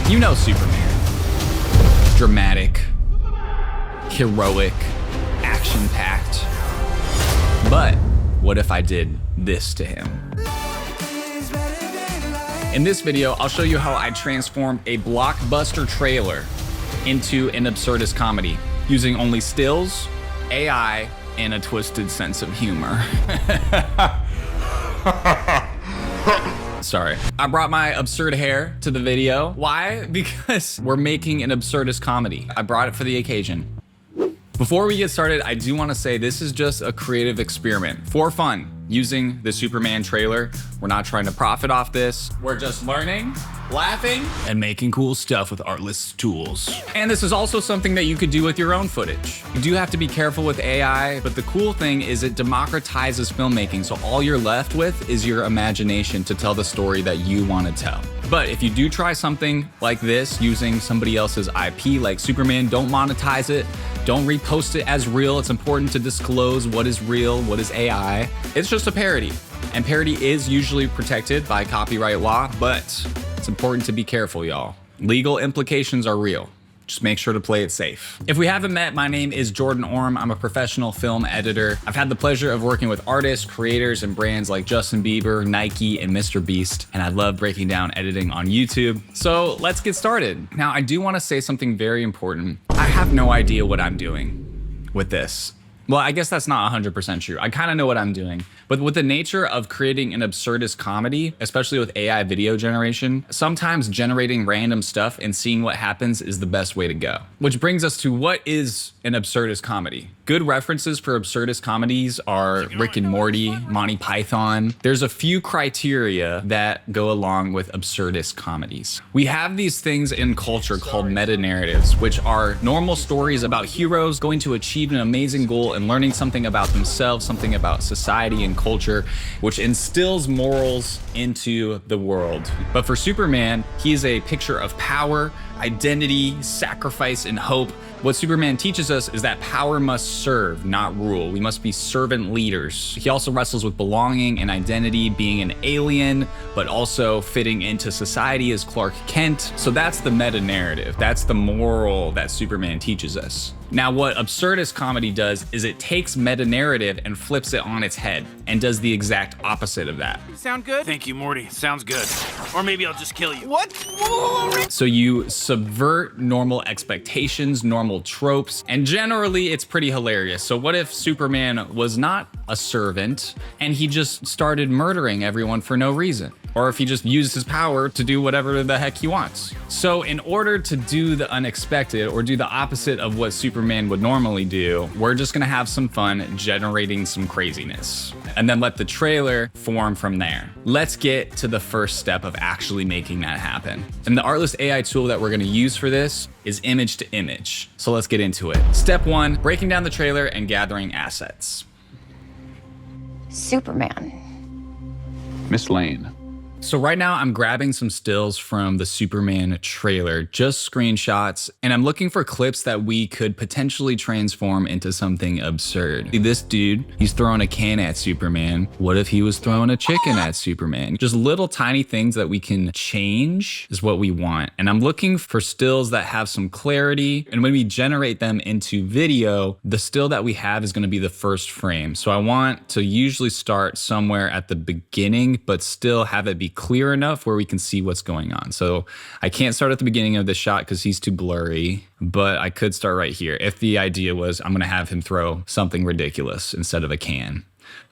You know Superman. Dramatic, heroic, action-packed. But what if I did this to him? In this video, I'll show you how I transformed a blockbuster trailer into an absurdist comedy using only stills, AI, and a twisted sense of humor. Sorry. I brought my absurd hair to the video. Why? Because we're making an absurdist comedy. I brought it for the occasion. Before we get started, I do want to say this is just a creative experiment for fun using the Superman trailer. We're not trying to profit off this. We're just learning, laughing, and making cool stuff with Artlist tools. And this is also something that you could do with your own footage. You do have to be careful with AI, but the cool thing is it democratizes filmmaking, so all you're left with is your imagination to tell the story that you want to tell. But if you do try something like this using somebody else's IP like Superman, don't monetize it. Don't repost it as real. It's important to disclose what is real, what is AI. It's just a parody. And parody is usually protected by copyright law, but it's important to be careful, y'all. Legal implications are real. Just make sure to play it safe. If we haven't met, my name is Jordan Orm. I'm a professional film editor. I've had the pleasure of working with artists, creators, and brands like Justin Bieber, Nike, and Mr. Beast. And I love breaking down editing on YouTube. So let's get started. Now, I do want to say something very important. I have no idea what I'm doing with this. Well, I guess that's not 100% true. I kind of know what I'm doing. But with the nature of creating an absurdist comedy, especially with AI video generation, sometimes generating random stuff and seeing what happens is the best way to go. Which brings us to what is an absurdist comedy? Good references for absurdist comedies are Rick and Morty, Monty Python. There's a few criteria that go along with absurdist comedies. We have these things in culture called meta-narratives, which are normal stories about heroes going to achieve an amazing goal and learning something about themselves, something about society and culture, which instills morals into the world. But for Superman, he is a picture of power, identity, sacrifice, and hope. What Superman teaches us is that power must serve, not rule. We must be servant leaders. He also wrestles with belonging and identity, being an alien, but also fitting into society as Clark Kent. So that's the meta narrative. That's the moral that Superman teaches us. Now, what absurdist comedy does is it takes meta narrative and flips it on its head and does the exact opposite of that. Sound good? Thank you, Morty. Sounds good. Or maybe I'll just kill you. What? So you subvert normal expectations, normal tropes, and generally it's pretty hilarious. So what if Superman was not a servant and he just started murdering everyone for no reason? Or if he just used his power to do whatever the heck he wants. So in order to do the unexpected or do the opposite of what Superman would normally do, we're just gonna have some fun generating some craziness and then let the trailer form from there. Let's get to the first step of actually making that happen. And the Artlist AI tool that we're gonna use for this is image to image. So let's get into it. Step one, breaking down the trailer and gathering assets. Superman. Miss Lane. So right now I'm grabbing some stills from the Superman trailer, just screenshots, and I'm looking for clips that we could potentially transform into something absurd. This dude, he's throwing a can at Superman. What if he was throwing a chicken at Superman? Just little tiny things that we can change is what we want. And I'm looking for stills that have some clarity. And when we generate them into video, the still that we have is gonna be the first frame. So I want to usually start somewhere at the beginning, but still have it be clear enough where we can see what's going on. So I can't start at the beginning of the shot because he's too blurry, but I could start right here. If the idea was I'm gonna have him throw something ridiculous instead of a can.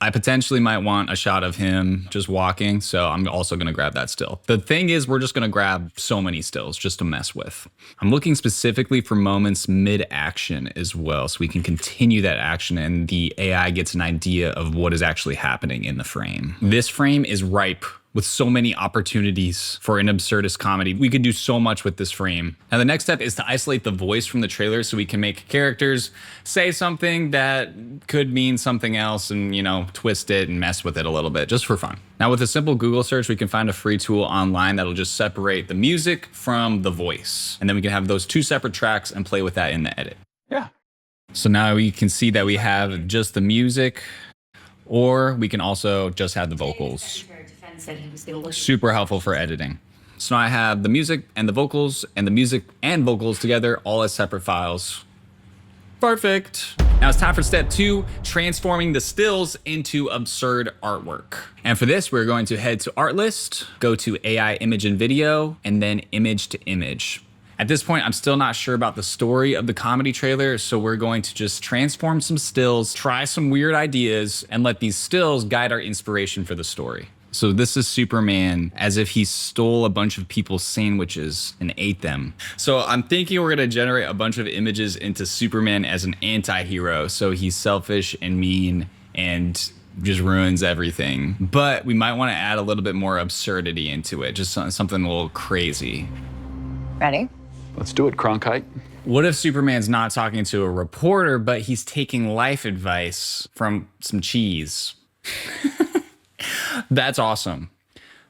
I potentially might want a shot of him just walking, so I'm also gonna grab that still. The thing is, we're just gonna grab so many stills just to mess with. I'm looking specifically for moments mid-action as well, so we can continue that action and the AI gets an idea of what is actually happening in the frame. This frame is ripe with so many opportunities for an absurdist comedy. We could do so much with this frame. Now the next step is to isolate the voice from the trailer so we can make characters say something that could mean something else and, you know, twist it and mess with it a little bit just for fun. Now with a simple Google search, we can find a free tool online that'll just separate the music from the voice. And then we can have those two separate tracks and play with that in the edit. Yeah. So now we can see that we have just the music, or we can also just have the vocals. Super helpful for editing. So now I have the music and the vocals and the music and vocals together all as separate files. Perfect. Now it's time for step 2, transforming the stills into absurd artwork. And for this, we're going to head to Artlist, go to AI image and video, and then image to image. At this point, I'm still not sure about the story of the comedy trailer, so we're going to just transform some stills, try some weird ideas, and let these stills guide our inspiration for the story. So this is Superman as if he stole a bunch of people's sandwiches and ate them. So I'm thinking we're gonna generate a bunch of images into Superman as an anti-hero. So he's selfish and mean and just ruins everything. But we might wanna add a little bit more absurdity into it, just something a little crazy. Ready? Let's do it, Cronkite. What if Superman's not talking to a reporter, but he's taking life advice from some cheese? That's awesome.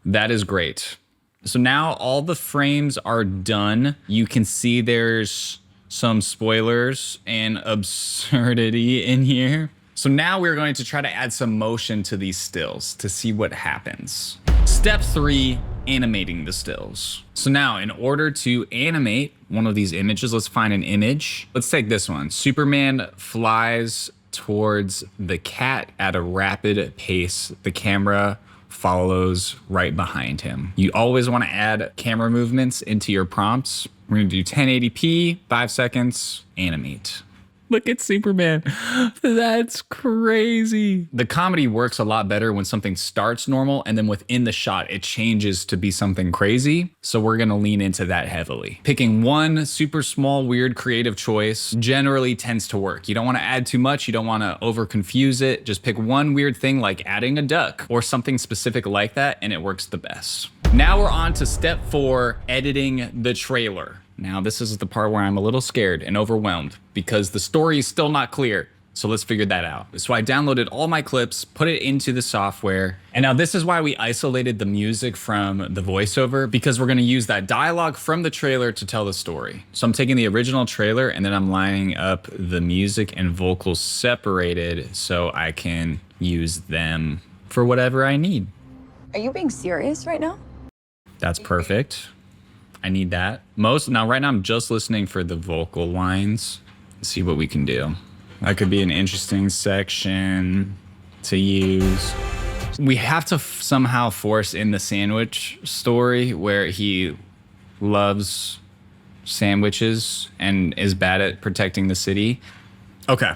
That is great. So now all the frames are done. You can see there's some spoilers and absurdity in here. So now we're going to try to add some motion to these stills to see what happens. Step 3, animating the stills. So now in order to animate one of these images, let's find an image. Let's take this one. Superman flies towards the cat at a rapid pace. The camera follows right behind him. You always want to add camera movements into your prompts. We're going to do 1080p, 5 seconds, animate. Look at Superman. That's crazy. The comedy works a lot better when something starts normal and then within the shot, it changes to be something crazy. So we're gonna lean into that heavily. Picking one super small, weird, creative choice generally tends to work. You don't wanna add too much. You don't wanna over confuse it. Just pick one weird thing like adding a duck or something specific like that and it works the best. Now we're on to step 4, editing the trailer. Now this is the part where I'm a little scared and overwhelmed because the story is still not clear. So let's figure that out. So I downloaded all my clips, put it into the software. And now this is why we isolated the music from the voiceover, because we're gonna use that dialogue from the trailer to tell the story. So I'm taking the original trailer and then I'm lining up the music and vocals separated so I can use them for whatever I need. Are you being serious right now? That's perfect. I need that. Right now I'm just listening for the vocal lines. Let's see what we can do. That could be an interesting section to use. We have to somehow force in the sandwich story where he loves sandwiches and is bad at protecting the city. Okay,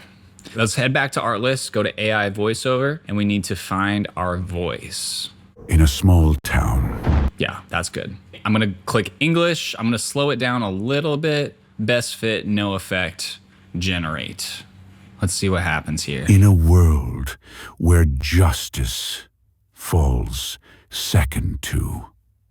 let's head back to Artlist, go to AI voiceover, and we need to find our voice. In a small town. Yeah, that's good. I'm gonna click English. I'm gonna slow it down a little bit. Best fit, no effect, generate. Let's see what happens here. In a world where justice falls second to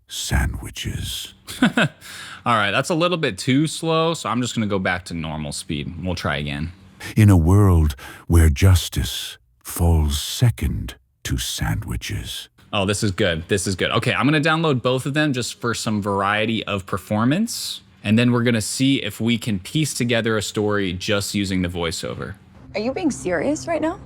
sandwiches. All right, that's a little bit too slow, so I'm just gonna go back to normal speed. We'll try again. In a world where justice falls second to sandwiches. Oh, this is good. This is good. Okay, I'm gonna download both of them just for some variety of performance. And then we're gonna see if we can piece together a story just using the voiceover. Are you being serious right now?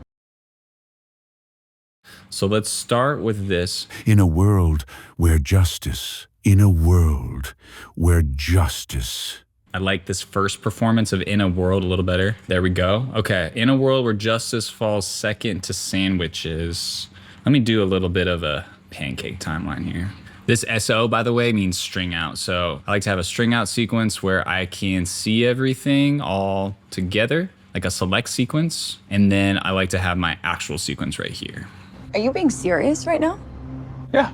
So let's start with this. In a world where justice. In a world where justice. I like this first performance of In a World a little better. There we go. Okay, in a world where justice falls second to sandwiches. Let me do a little bit of a pancake timeline here. This SO, by the way, means string out. So I like to have a string out sequence where I can see everything all together, like a select sequence. And then I like to have my actual sequence right here. Are you being serious right now? Yeah.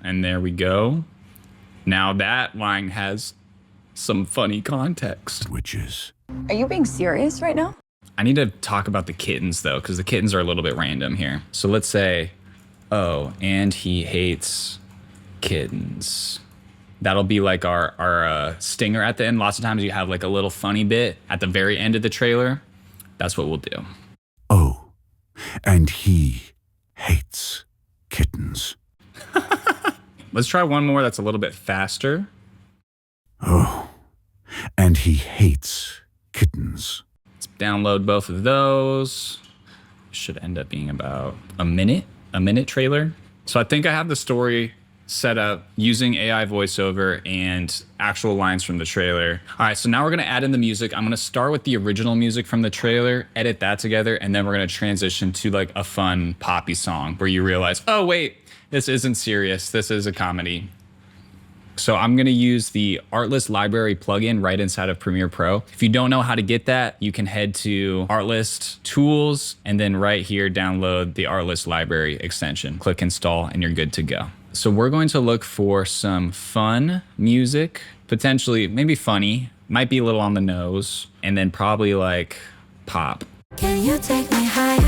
And there we go. Now that line has some funny context. Sandwiches. Are you being serious right now? I need to talk about the kittens though, because the kittens are a little bit random here. So let's say, oh, and he hates kittens. That'll be like our stinger at the end. Lots of times you have like a little funny bit at the very end of the trailer. That's what we'll do. Oh, and he hates kittens. Let's try one more that's a little bit faster. Oh, and he hates kittens. Let's download both of those. Should end up being about a minute trailer. So I think I have the story setup using AI voiceover and actual lines from the trailer. All right, so now we're gonna add in the music. I'm gonna start with the original music from the trailer, edit that together, and then we're gonna transition to like a fun poppy song where you realize, oh wait, this isn't serious, this is a comedy. So I'm gonna use the Artlist library plugin right inside of Premiere Pro. If you don't know how to get that, you can head to Artlist Tools, and then right here, download the Artlist library extension. Click install, and you're good to go. So we're going to look for some fun music, potentially maybe funny, might be a little on the nose, and then probably like pop. Can you take me higher?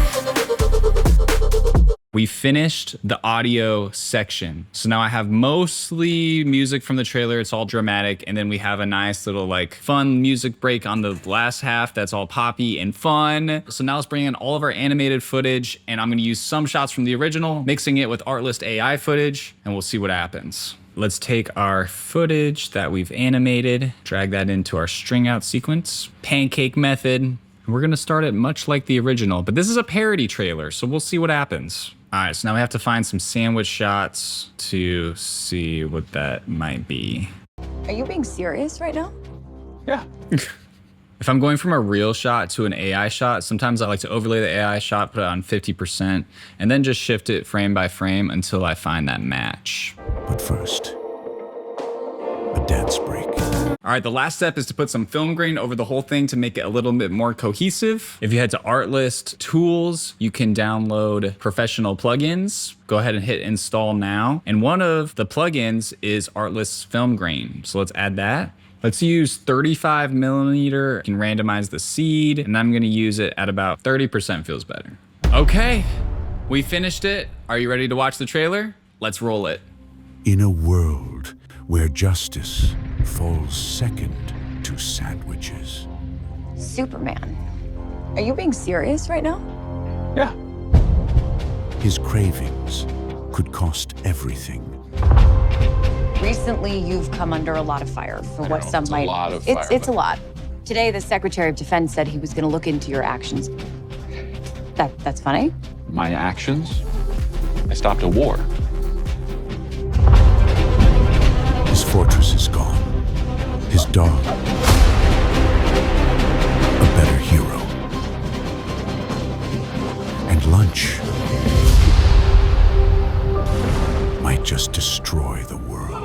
We finished the audio section. So now I have mostly music from the trailer. It's all dramatic. And then we have a nice little like fun music break on the last half. That's all poppy and fun. So now let's bring in all of our animated footage, and I'm gonna use some shots from the original, mixing it with Artlist AI footage, and we'll see what happens. Let's take our footage that we've animated, drag that into our string out sequence, pancake method. We're gonna start it much like the original, but this is a parody trailer, so we'll see what happens. All right, so now we have to find some sandwich shots to see what that might be. Are you being serious right now? Yeah. If I'm going from a real shot to an AI shot, sometimes I like to overlay the AI shot, put it on 50%, and then just shift it frame by frame until I find that match. But first, a dance break. All right, the last step is to put some film grain over the whole thing to make it a little bit more cohesive. If you head to Artlist Tools, you can download professional plugins. Go ahead and hit install now. And one of the plugins is Artlist Film Grain. So let's add that. Let's use 35 millimeter. You can randomize the seed, and I'm gonna use it at about 30% feels better. Okay, we finished it. Are you ready to watch the trailer? Let's roll it. In a world where justice falls second to sandwiches. Superman. Are you being serious right now? Yeah. His cravings could cost everything. Recently, you've come under a lot of fire for what some might. It's a lot. Today, the Secretary of Defense said he was going to look into your actions. That's funny. My actions? I stopped a war. His fortress is gone. His dog, a better hero. And lunch might just destroy the world.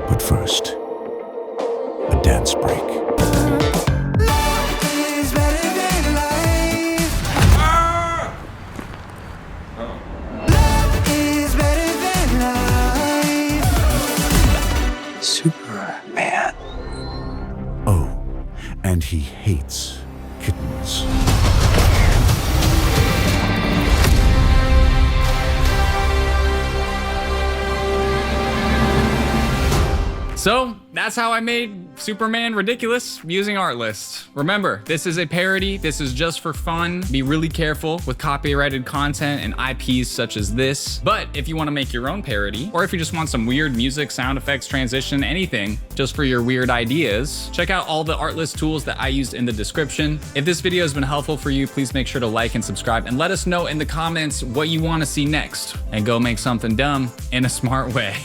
But first, a dance break. Superman. Oh, and he hates kittens. So that's how I made Superman ridiculous using Artlist. Remember, this is a parody. This is just for fun. Be really careful with copyrighted content and IPs such as this. But if you want to make your own parody, or if you just want some weird music, sound effects, transition, anything, just for your weird ideas, check out all the Artlist tools that I used in the description. If this video has been helpful for you, please make sure to like and subscribe, and let us know in the comments what you want to see next, and go make something dumb in a smart way.